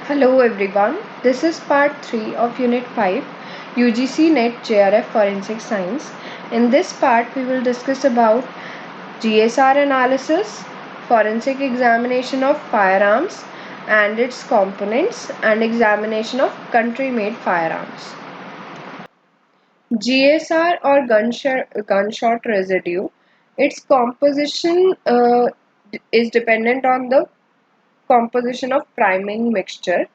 Hello everyone, this is part 3 of Unit 5 UGC NET JRF Forensic Science. In this part we will discuss about GSR analysis, forensic examination of firearms and its components and examination of country-made firearms. GSR or gunshot residue, its composition is dependent on the composition of priming mixture.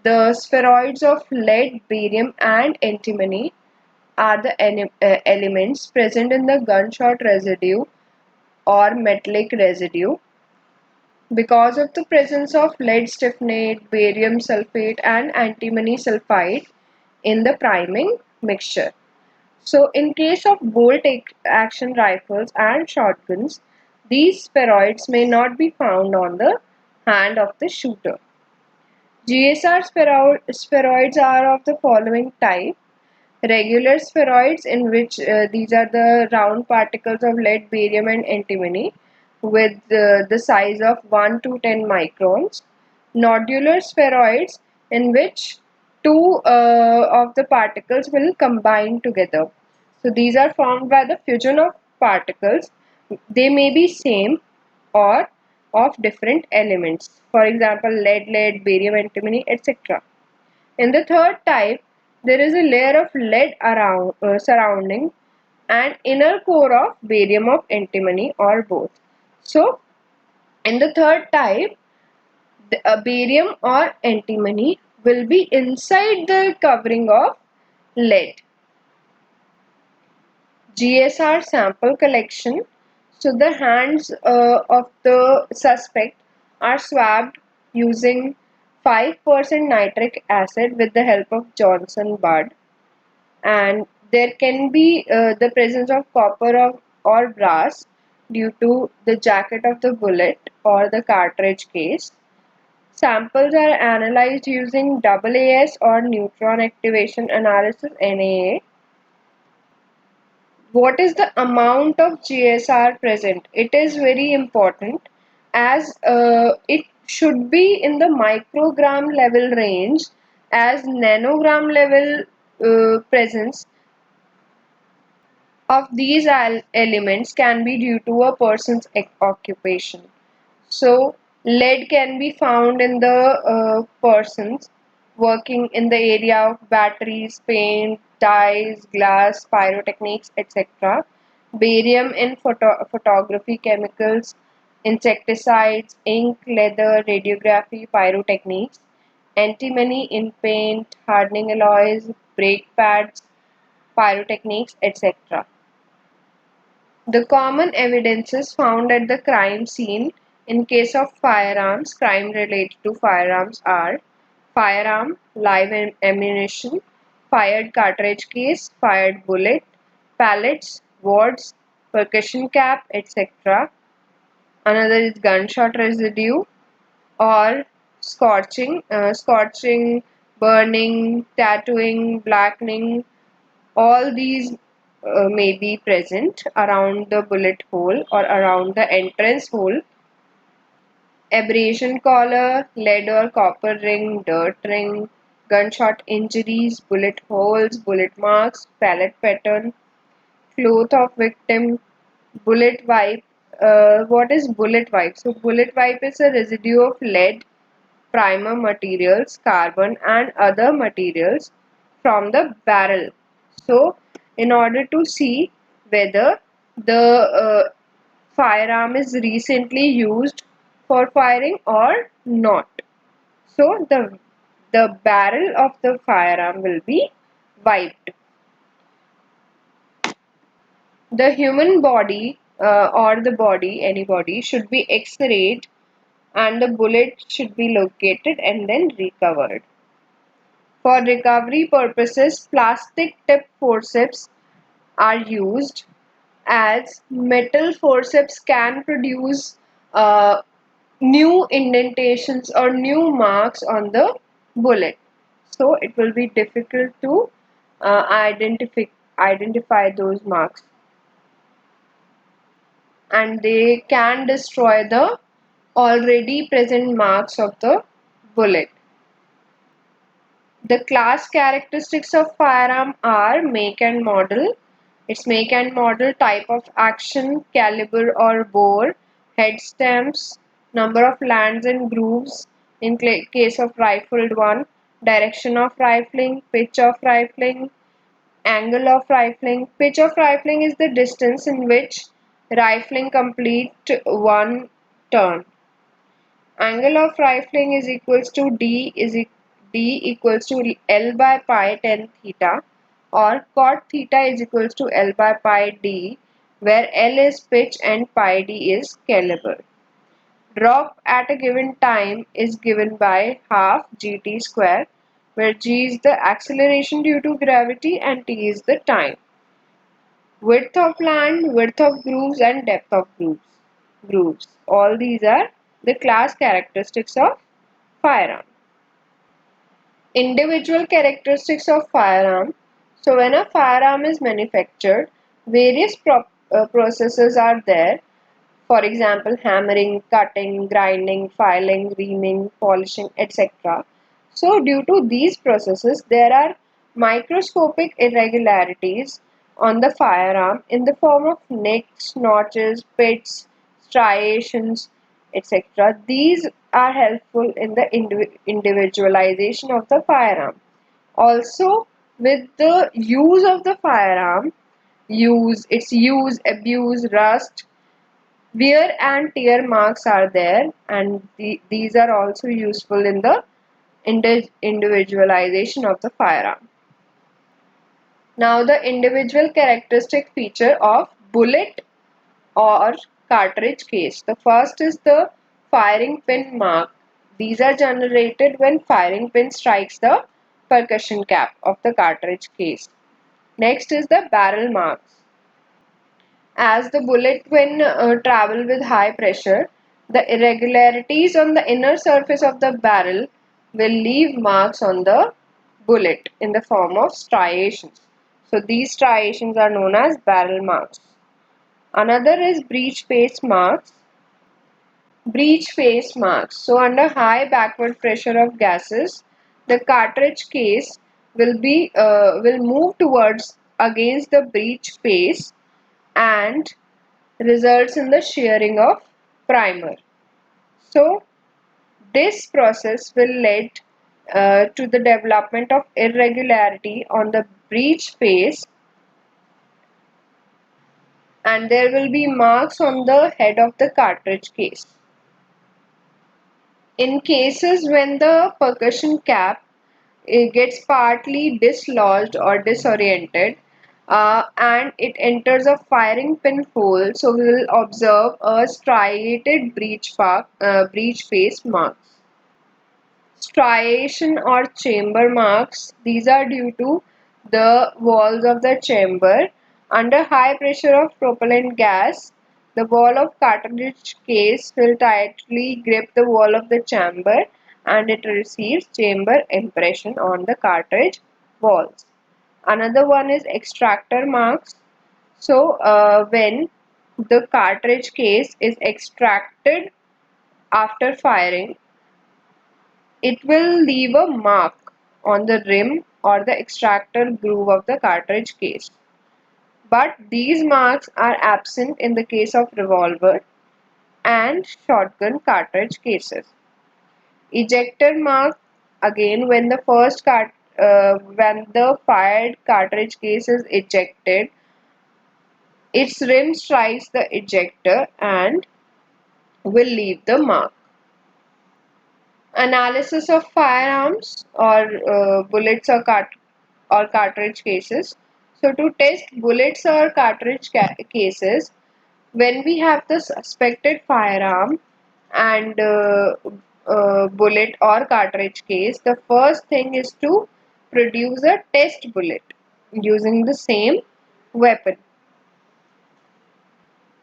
The spheroids of lead, barium, and antimony are the elements present in the gunshot residue or metallic residue. Because of the presence of lead stiffnate, barium sulfate, and antimony sulfide in the priming mixture. So, in case of bolt action rifles and shotguns, these spheroids may not be found on the hand of the shooter. GSR spheroids are of the following type: regular spheroids, in which these are the round particles of lead, barium, and antimony with the size of 1 to 10 microns. Nodular spheroids, in which two of the particles will combine together. So these are formed by the fusion of particles. They may be same or of different elements. For example, lead, barium, antimony, etc. In the third type, there is a layer of lead surrounding an inner core of barium of antimony or both. So, in the third type, the barium or antimony will be inside the covering of lead. GSR sample collection. So the hands of the suspect are swabbed using 5% nitric acid with the help of Johnson bud, and there can be the presence of copper or brass due to the jacket of the bullet or the cartridge case. Samples are analyzed using AAS or neutron activation analysis NAA. What is the amount of GSR present? It is very important, as it should be in the microgram level range, as nanogram level presence of these elements can be due to a person's occupation. So, lead can be found in the persons working in the area of batteries, paint, dyes, glass, pyrotechnics, etc. Barium in photography, chemicals, insecticides, ink, leather, radiography, pyrotechnics. Antimony in paint, hardening alloys, brake pads, pyrotechnics, etc. The common evidences found at the crime scene in case of firearms, crime related to firearms are firearm, live ammunition, fired cartridge case, fired bullet, pellets, wads, percussion cap, etc. Another is gunshot residue or scorching, burning, tattooing, blackening. All these may be present around the bullet hole or around the entrance hole. Abrasion collar, lead or copper ring, dirt ring, gunshot injuries, bullet holes, bullet marks, pellet pattern, cloth of victim, bullet wipe. What is bullet wipe? So bullet wipe is a residue of lead, primer materials, carbon and other materials from the barrel. So in order to see whether the firearm is recently used for firing or not. So the barrel of the firearm will be wiped. The human body or the body, any body, should be x-rayed and the bullet should be located and then recovered. For recovery purposes, plastic tip forceps are used, as metal forceps can produce new indentations or new marks on the bullet. So it will be difficult to identify those marks, and they can destroy the already present marks of the bullet. The class characteristics of firearm are make and model. Its make and model, type of action, caliber or bore, head stamps, number of lands and grooves in case of rifled one, direction of rifling, pitch of rifling, angle of rifling. Pitch of rifling is the distance in which rifling complete one turn. Angle of rifling is equals to D equals to L by pi tan theta, or cot theta is equals to L by pi D, where L is pitch and pi D is caliber. Drop at a given time is given by half gt square, where g is the acceleration due to gravity and t is the time. Width of land, width of grooves and depth of grooves. All these are the class characteristics of firearm. Individual characteristics of firearm. So when a firearm is manufactured, various processes are there. For example, hammering, cutting, grinding, filing, reaming, polishing, etc. So due to these processes, there are microscopic irregularities on the firearm in the form of nicks, notches, pits, striations, etc. These are helpful in the individualization of the firearm. Also, with the use of the firearm, use, abuse, rust, wear and tear marks are there, and these are also useful in the individualization of the firearm. Now, the individual characteristic feature of bullet or cartridge case. The first is the firing pin mark. These are generated when firing pin strikes the percussion cap of the cartridge case. Next is the barrel marks. As the bullet when travel with high pressure, the irregularities on the inner surface of the barrel will leave marks on the bullet in the form of striations. So these striations are known as barrel marks. Another is breech face marks. Breech face marks. So under high backward pressure of gases, the cartridge case will move towards against the breech face and results in the shearing of primer. So this process will lead to the development of irregularity on the breech face, and there will be marks on the head of the cartridge case. In cases when the percussion cap gets partly dislodged or disoriented and it enters a firing pin hole, so we will observe a striated breech face marks. Striation or chamber marks, these are due to the walls of the chamber. Under high pressure of propellant gas, the wall of cartridge case will tightly grip the wall of the chamber and it receives chamber impression on the cartridge walls. Another one is extractor marks. So when the cartridge case is extracted after firing, it will leave a mark on the rim or the extractor groove of the cartridge case. But these marks are absent in the case of revolver and shotgun cartridge cases. Ejector mark, again when the fired cartridge case is ejected, its rim strikes the ejector and will leave the mark. Analysis of firearms or bullets or cartridge cases. So to test bullets or cartridge cases, when we have the suspected firearm and bullet or cartridge case, the first thing is to produce a test bullet using the same weapon.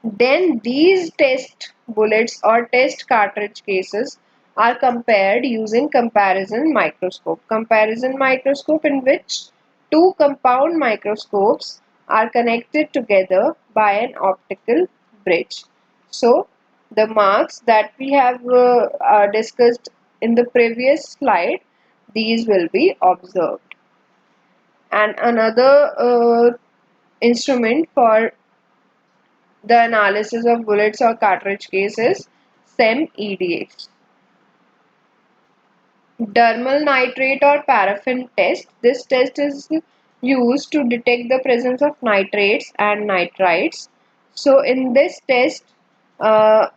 Then these test bullets or test cartridge cases are compared using comparison microscope. Comparison microscope, in which two compound microscopes are connected together by an optical bridge. So the marks that we have discussed in the previous slide, these will be observed. And another instrument for the analysis of bullets or cartridge cases, SEM-EDX. Dermal nitrate or paraffin test. This test is used to detect the presence of nitrates and nitrites. So in this test, uh,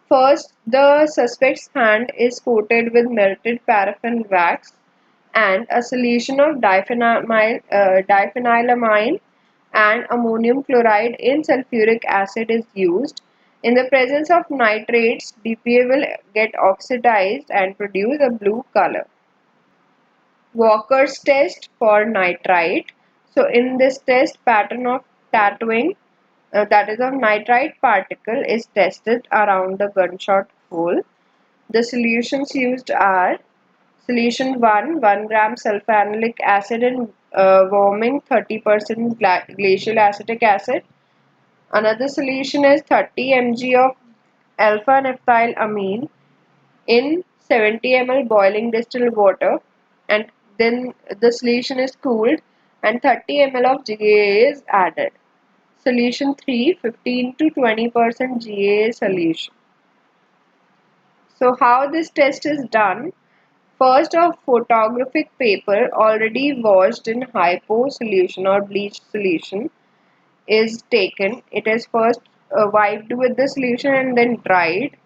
first the suspect's hand is coated with melted paraffin wax and a solution of diphenylamine and ammonium chloride in sulfuric acid is used. In the presence of nitrates, DPA will get oxidized and produce a blue color. Walker's test for nitrite. So in this test, pattern of tattooing, that is of nitrite particle, is tested around the gunshot hole. The solutions used are solution 1 gram sulfanic acid in warming 30% glacial acetic acid. Another solution is 30 mg of alpha naphthylamine in 70 ml boiling distilled water, and then the solution is cooled and 30 ml of GAA is added. Solution 3, 15 to 20% GAA solution. So how this test is done? First, a photographic paper already washed in hypo solution or bleach solution is taken. It is first wiped with the solution and then dried.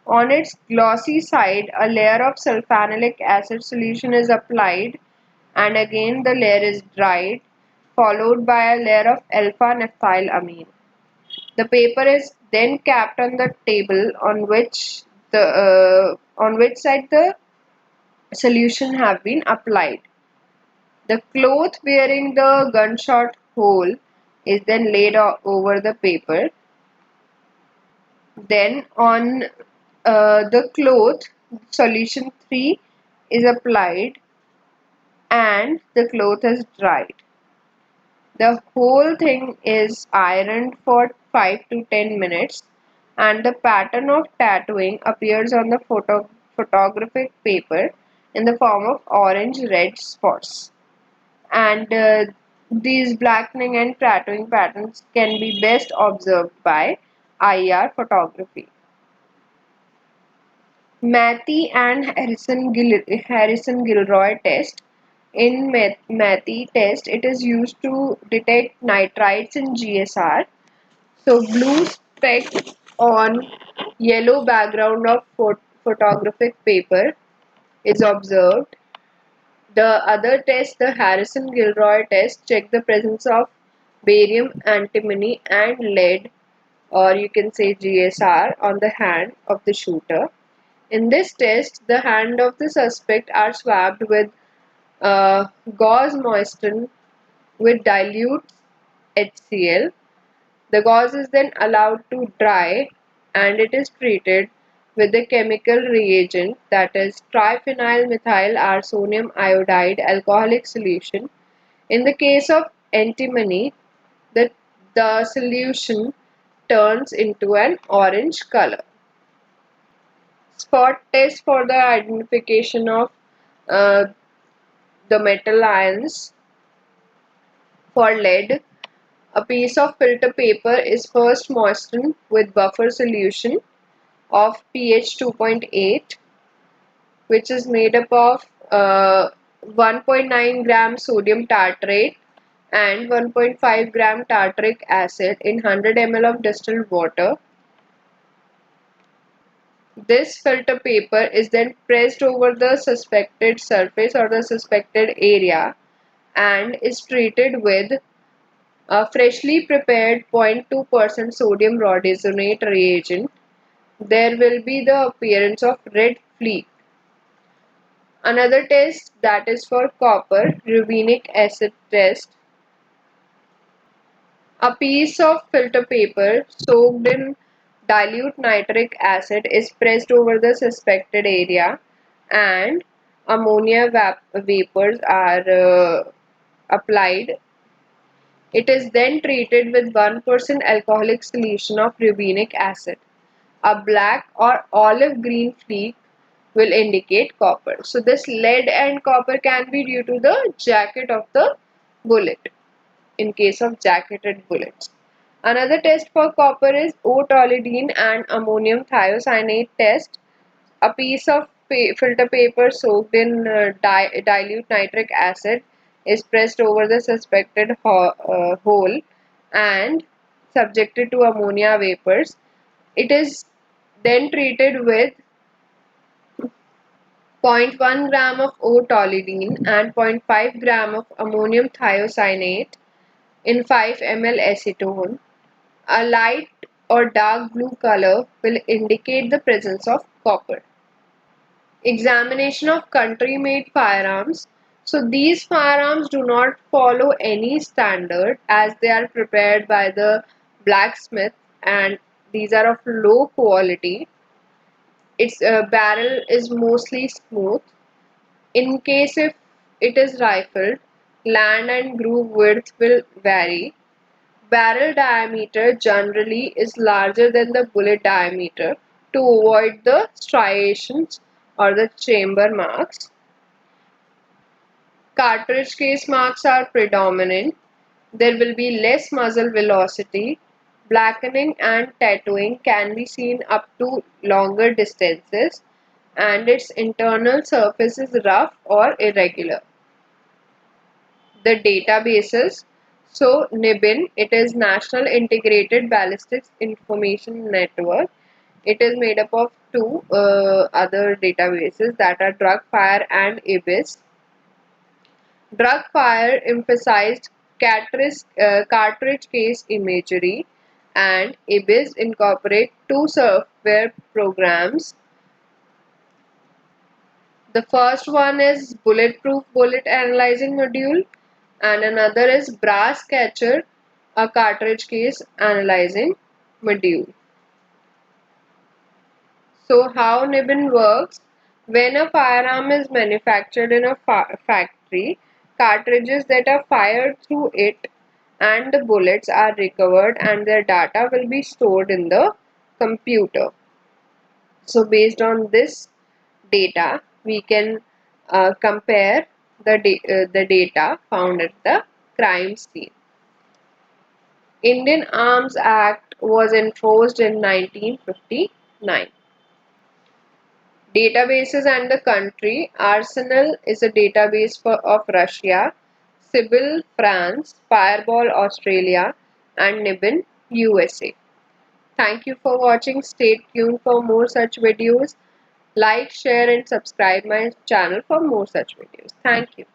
On its glossy side, a layer of sulfanilic acid solution is applied and again the layer is dried, followed by a layer of alpha naphthylamine. The paper is then capped on the table on which side the solution have been applied. The cloth bearing the gunshot hole is then laid over the paper. Then on the cloth, solution 3 is applied and the cloth is dried. The whole thing is ironed for 5 to 10 minutes and the pattern of tattooing appears on the photographic paper in the form of orange red spots. And these blackening and tattooing patterns can be best observed by IR photography. Mathy and Harrison Gilroy test. In Mathy test, it is used to detect nitrites in GSR. So blue speck on yellow background of photographic paper is observed. The other test, the Harrison-Gilroy test, check the presence of barium, antimony and lead, or you can say GSR, on the hand of the shooter. In this test, the hand of the suspect are swabbed with gauze moistened with dilute HCl. The gauze is then allowed to dry and it is treated with the chemical reagent, that is triphenyl methyl arsonium iodide alcoholic solution. In the case of antimony, the solution turns into an orange color. Spot test for the identification of uh, the metal ions. For lead, a piece of filter paper is first moistened with buffer solution of pH 2.8, which is made up of 1.9 gram sodium tartrate and 1.5 gram tartaric acid in 100 ml of distilled water. This filter paper is then pressed over the suspected surface or the suspected area and is treated with a freshly prepared 0.2% sodium rhodizonate reagent. There will be the appearance of red fleek. Another test, that is for copper, rubinic acid test. A piece of filter paper soaked in dilute nitric acid is pressed over the suspected area and ammonia vapors are applied. It is then treated with 1% alcoholic solution of rubinic acid. A black or olive green fleek will indicate copper. So this lead and copper can be due to the jacket of the bullet in case of jacketed bullets. Another test for copper is O-toluidine and ammonium thiocyanate test. A piece of filter paper soaked in dilute nitric acid is pressed over the suspected hole and subjected to ammonia vapors. It is then treated with 0.1 gram of O-toluidine and 0.5 gram of ammonium thiocyanate in 5 ml acetone. A light or dark blue color will indicate the presence of copper. Examination of country-made firearms. So these firearms do not follow any standard as they are prepared by the blacksmith and these are of low quality. Its barrel is mostly smooth. In case if it is rifled, land and groove width will vary. Barrel diameter generally is larger than the bullet diameter to avoid the striations or the chamber marks. Cartridge case marks are predominant. There will be less muzzle velocity. Blackening and tattooing can be seen up to longer distances and its internal surface is rough or irregular. The databases. So NIBIN, it is National Integrated Ballistics Information Network. It is made up of two other databases that are DRUGFIRE and IBIS. DRUGFIRE emphasized cartridge case imagery and IBIS incorporate two software programs. The first one is Bulletproof Bullet Analyzing Module and another is Brass Catcher, a cartridge case analyzing module. So how NIBIN works? When a firearm is manufactured in a factory, cartridges that are fired through it and the bullets are recovered and their data will be stored in the computer. So based on this data, we can compare the data found at the crime scene. Indian Arms Act was enforced in 1959. Databases and the country. Arsenal is a database of Russia, Sybil France, Fireball Australia and NIBIN USA. Thank you for watching. Stay tuned for more such videos. Like, share and subscribe my channel for more such videos. Thank you.